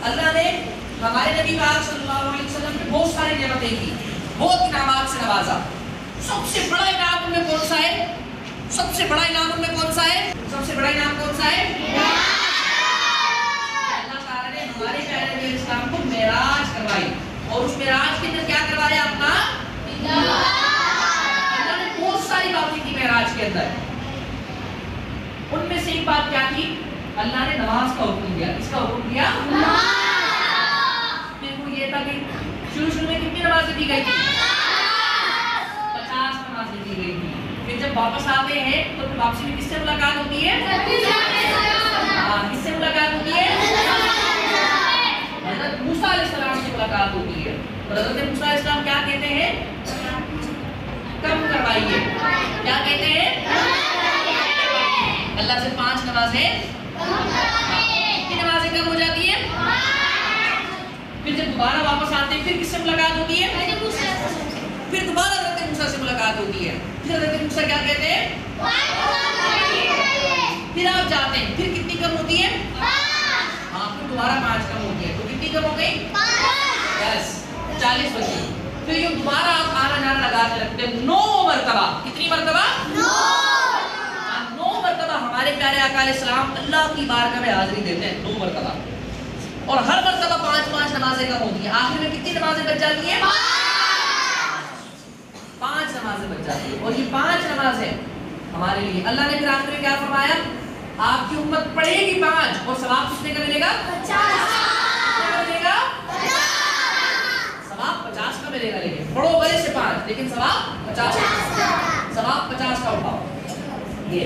अल्लाह ने हमारे नबी पाक सल्लल्लाहु अलैहि वसल्लम पे बहुत सारी नेमतें की, बहुत इनामात से नवाजा। सबसे बड़ा इनाम उनमें कौन सा है? सबसे बड़ा इनाम उनमें कौन सा है? सबसे बड़ा इनाम कौन सा है? अल्लाह ताला ने हमारे प्यारे नबी इस्लाम को मेराज करवाई और उस मेराज के अंदर क्या करवाया? अपना अल्लाह ने बहुत सारी बातें की मेराज के अंदर। उनमें से एक बात क्या थी? अल्लाह ने नमाज का हुक्म दिया। किसका हुक्म दिया? फिर वो ये था कि शुरू में कितनी नमाजें दी गई थी? 50 नमाजें दी गई थी। फिर जब वापस आते हैं तो फिर वापसी में किससे मुलाकात होती है? किससे मुलाकात होती है? हज़रत मूसा अलैहिस्सलाम से मुलाकात होती है। और हज़रत मूसा अलैहिस्सलाम क्या कहते हैं? कम करवाइए। क्या कहते हैं? अल्लाह से 5 नमाजें कितनी नमाजें कम हो जाती है? फिर जब दोबारा वापस आते हैं फिर किससे मुलाकात होती है? फिर दोबारा हज़रत मूसा से मुलाकात होती है। फिर हज़रत मूसा क्या कहते हैं? फिर आप जाते हैं, फिर कितनी कम होती है? हाँ, फिर दोबारा 5 कम होती है। तो कितनी कम हो गई? 10, 40 बची। फिर ये दोबारा आप आना जाना लगा के रखते हैं 9 मरतबा। कितनी मरतबा? 9 मरतबा हमारे प्यारे आका अलैहिस्सलाम अल्लाह की बारगाह में हाजिरी देते हैं। 9 मरतबा। और हर मरतबा 5-5 नमाजें कम होती है। आखिर में कितनी नमाजें बच जाती हैं? 5 नमाजें बच जाती है। और ये 5 नमाजें हमारे लिए अल्लाह ने फिर आखिर में क्या फरमाया? आपकी उम्मत पढ़ेगी 5 और सवाब कितने का मिलेगा? 50 का मिलेगा। 50 का मिलेगा। लेकिन पढ़ो बड़े से 5, लेकिन सवाब 50 का उठाओ। ये